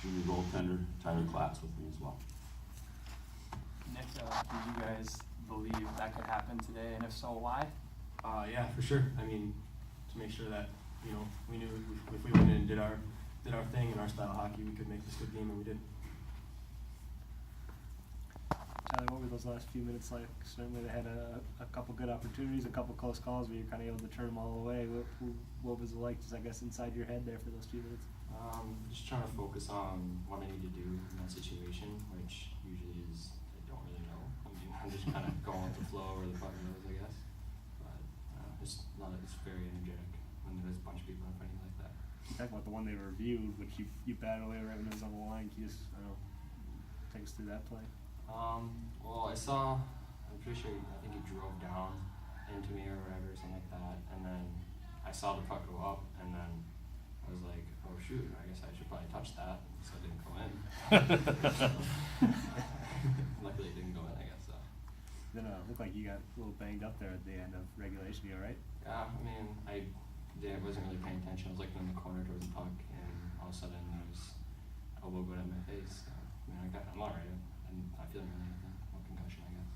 junior goaltender Tyler Platt's with me as well. Nick, did you guys believe that could happen today, and if so, why? Yeah, for sure. I mean, to make sure that, we knew if we went in and did our thing in our style of hockey, we could make this good game, and we did. Tyler, what were those last few minutes like? Certainly they had a couple good opportunities, a couple close calls, but you're kind of able to turn them all away. What was it like, just I guess, inside your head there for those few minutes? Just trying to focus on what I need to do in that situation, which usually is I don't really know. I'm just kind of going with the flow where the puck goes, I guess. But it's very energetic when there's a bunch of people in front of you like that. You talk about the one they reviewed, which you batted away right when it was on the line. Can you just, take us through that play? Well, I'm pretty sure, I think he drove down into me or whatever, something like that, and then I saw the puck go up, and then I was like, oh shoot, I guess I should probably touch that, so it didn't go in. Luckily it didn't go in, I guess, so. Then it looked like you got a little banged up there at the end of regulation. You all right? Yeah, I mean, I wasn't really paying attention. I was looking in the corner towards the puck, and all of a sudden there was elbow going at my face. So, I mean, I'm all right. I'm not feeling really anything. No concussion, I guess.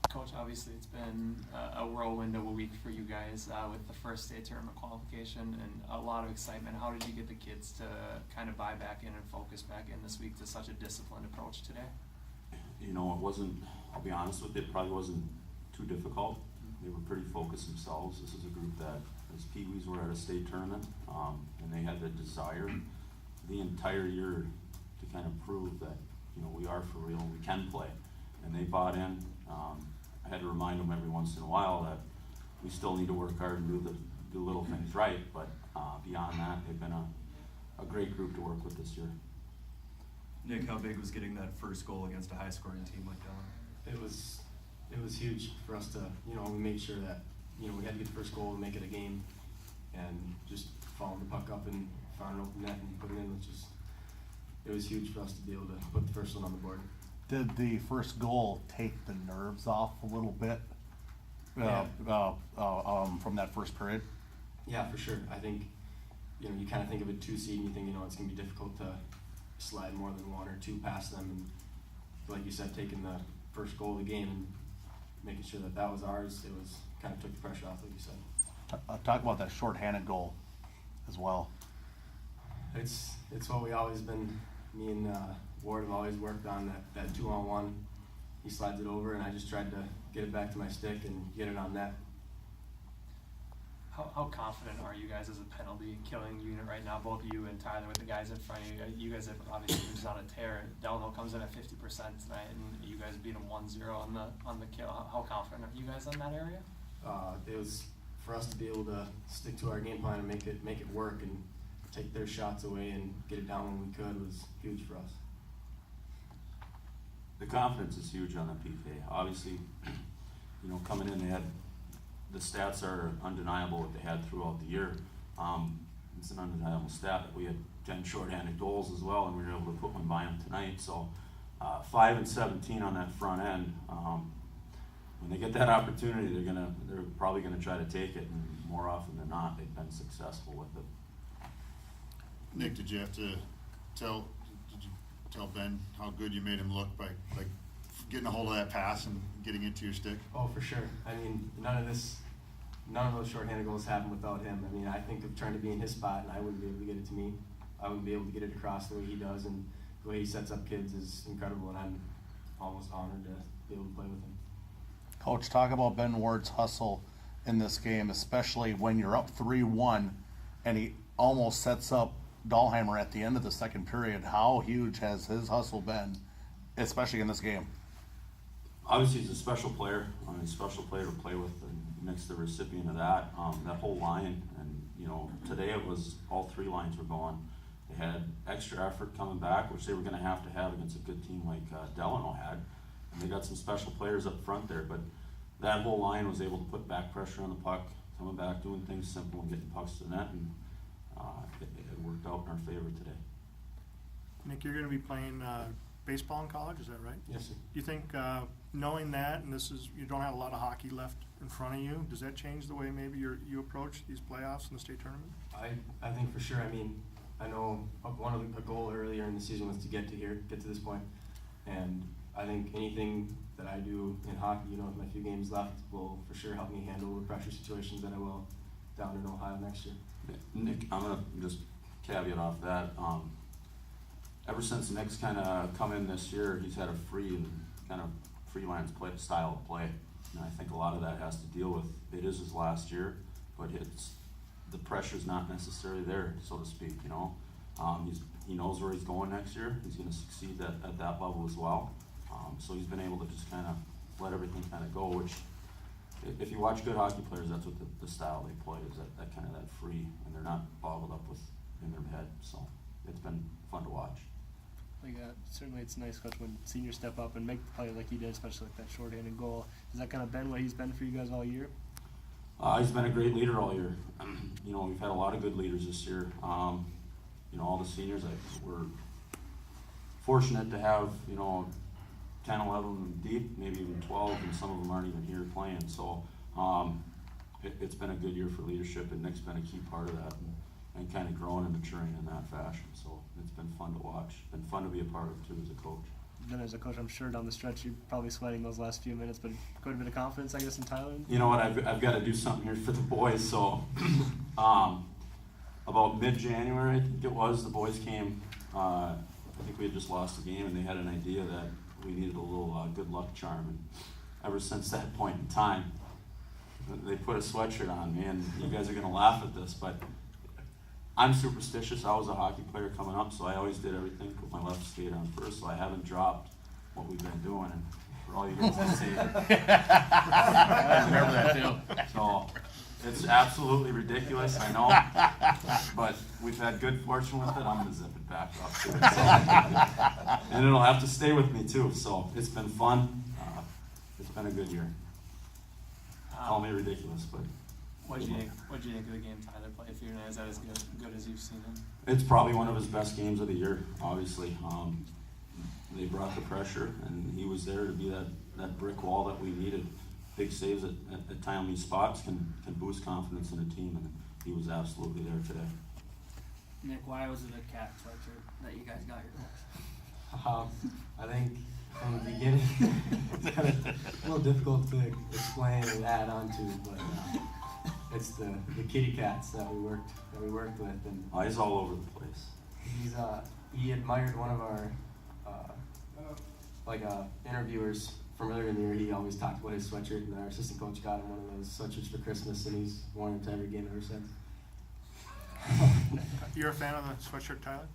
Coach, obviously it's been a whirlwind of a week for you guys with the first state tournament qualification and a lot of excitement. How did you get the kids to kind of buy back in and focus back in this week to such a disciplined approach today? It wasn't, I'll be honest with you, it probably wasn't too difficult. They were pretty focused themselves. This is a group that, as Pee-wees, were at a state tournament, and they had the desire the entire year to kind of prove that, we are for real and we can play. And they bought in. I had to remind them every once in a while that we still need to work hard and do little things right, but beyond that, they've been a great group to work with this year. Nick, how big was getting that first goal against a high-scoring team like Delano? It was huge for us to, we made sure that, we had to get the first goal and make it a game, and just following the puck up and found an open net and put it in, it was huge for us to be able to put the first one on the board. Did the first goal take the nerves off a little bit from that first period? Yeah, for sure. I think, you kind of think of a 2-seed and you think, it's going to be difficult to slide more than one or two past them. And like you said, taking the first goal of the game and making sure that was ours, it was kind of took the pressure off, like you said. Talk about that shorthanded goal as well. It's what we always been, me and Ward have always worked on, that 2-on-1. He slides it over and I just tried to get it back to my stick and get it on net. How confident are you guys as a penalty killing unit right now, both you and Tyler, with the guys in front of you? You guys have obviously been just on a tear. Delano comes in at 50% tonight, and you guys beat him 1-0 on the kill. How confident are you guys in that area? It was for us to be able to stick to our game plan and make it work and take their shots away and get it down when we could was huge for us. The confidence is huge on the PK. Obviously, coming in, they had the stats are undeniable what they had throughout the year. It's an undeniable stat that we had 10 shorthanded goals as well, and we were able to put one by them tonight. So 5 and 17 on that front end. When they get that opportunity, they're probably gonna try to take it, and more often than not, they've been successful with it. Nick, did you have to tell Ben how good you made him look by getting a hold of that pass and getting it to your stick? Oh, for sure. I mean, none of those shorthanded goals happen without him. I mean, I think of trying to be in his spot and I wouldn't be able to get it to me. I wouldn't be able to get it across the way he does, and the way he sets up kids is incredible, and I'm almost honored to be able to play with him. Coach, talk about Ben Ward's hustle in this game, especially when you're up 3-1 and he almost sets up Dahlheimer at the end of the second period. How huge has his hustle been, especially in this game? Obviously, he's a special player. He's a special player to play with, and Nick's the recipient of that. That whole line, and today it was all three lines were going. They had extra effort coming back, which they were going to have against a good team like Delano had. And they got some special players up front there, but that whole line was able to put back pressure on the puck, coming back, doing things simple and getting pucks to the net, and it worked out in our favor today. Nick, you're going to be playing baseball in college, is that right? Yes, sir. Do you think knowing that, and you don't have a lot of hockey left in front of you, does that change the way maybe you approach these playoffs in the state tournament? I think for sure. I mean, I know a goal earlier in the season was to get to this point, and I think anything that I do in hockey, you know, with my few games left, will for sure help me handle the pressure situations that I will down in Ohio next year. Nick, I'm gonna just caveat off that. Ever since Nick's kind of come in this year, he's had a freelance style of play, and I think a lot of that has to deal with it is his last year, but the pressure's not necessarily there, so to speak. You know, he knows where he's going next year. He's going to succeed at that level as well. So he's been able to just kind of let everything kind of go, which if you watch good hockey players, that's what the style they play is, that kind of that free, and they're not boggled up in their head. So it's been fun to watch. Like, certainly it's nice, Coach, when seniors step up and make the play like he did, especially like that shorthanded goal. Has that kind of been what he's been for you guys all year? He's been a great leader all year. You know, we've had a lot of good leaders this year. You know, all the seniors, we're fortunate to have, you know, 10, 11 deep, maybe even 12, and some of them aren't even here playing. So it's been a good year for leadership, and Nick's been a key part of that, and kind of growing and maturing in that fashion. So it's been fun to watch. Been fun to be a part of too as a coach. Then as a coach, I'm sure down the stretch you're probably sweating those last few minutes, but quite a bit of confidence, I guess, in Tyler. You know what? I've got to do something here for the boys. So about mid-January, I think it was, the boys came. I think we had just lost a game, and they had an idea that we needed a little good luck charm. And ever since that point in time, they put a sweatshirt on me, and you guys are going to laugh at this, but I'm superstitious. I was a hockey player coming up, so I always did everything, put my left skate on first, so I haven't dropped what we've been doing. And for all you guys to see, I remember that too. so it's absolutely ridiculous, I know, but we've had good fortune with it. I'm going to zip it back up to it. So. And it'll have to stay with me too, so it's been fun. It's been a good year. Call me ridiculous, but What do you think of the game Tyler played for you tonight? Is that as good as you've seen him? it's probably one of his best games of the year, obviously. They brought the pressure, and he was there to be that brick wall that we needed. Big saves at timely spots can boost confidence in a team, and he was absolutely there today. Nick, why was it a cat sweatshirt that you guys got your goals? I think from the beginning, it's kind of a little difficult to explain and add on to, but it's the kitty cats that we worked with, and Eyes all over the place. he admired one of our interviewers from earlier in the year. He always talked about his sweatshirt, and our assistant coach got him one of those sweatshirts for Christmas, and he's worn it to every game ever since. You're a fan of the sweatshirt, Tyler?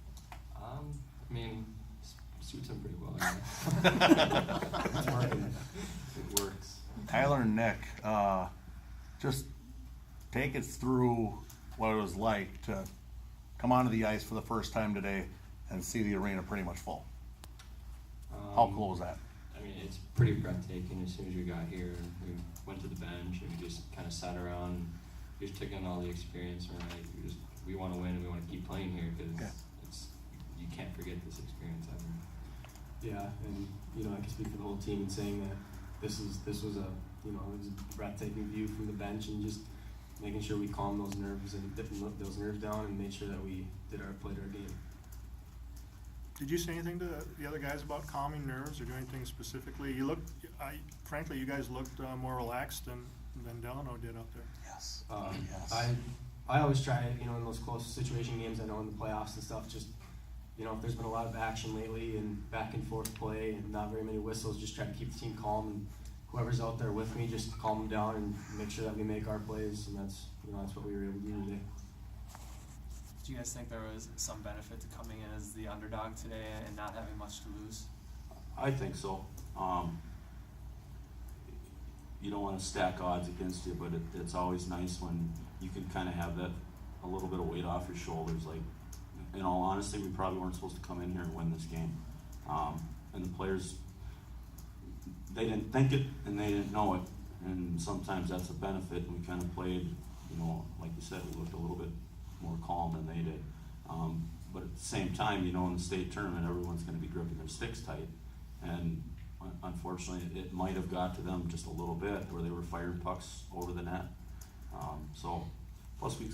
I mean, suits him pretty well, I guess. It's working. It works. Tyler and Nick, just take us through what it was like to come onto the ice for the first time today and see the arena pretty much full. How cool was that? I mean, it's pretty breathtaking. As soon as we got here, we went to the bench and we just kind of sat around, just took in all the experience. And we want to win and we want to keep playing here because you can't forget this experience ever. Yeah, and I can speak for the whole team in saying that this was a breathtaking view from the bench, and just making sure we calmed those nerves and dipping those nerves down and made sure that we played our game. Did you say anything to the other guys about calming nerves or do anything specifically? Frankly, you guys looked more relaxed than Delano did out there. Yes. Yes. I always try, in those close situation games, I know in the playoffs and stuff, just, if there's been a lot of action lately and back and forth play and not very many whistles, just try to keep the team calm, and whoever's out there with me, just calm them down and make sure that we make our plays, and that's what we were able to do today. Do you guys think there was some benefit to coming in as the underdog today and not having much to lose? I think so. You don't want to stack odds against you, but it's always nice when you can kind of have that a little bit of weight off your shoulders. Like, in all honesty, we probably weren't supposed to come in here and win this game. And the players, they didn't think it and they didn't know it. And sometimes that's a benefit. And we kind of played, like you said, we looked a little bit more calm than they did. But at the same time, in the state tournament, everyone's going to be gripping their sticks tight. And unfortunately, it might have got to them just a little bit where they were firing pucks over the net. Plus we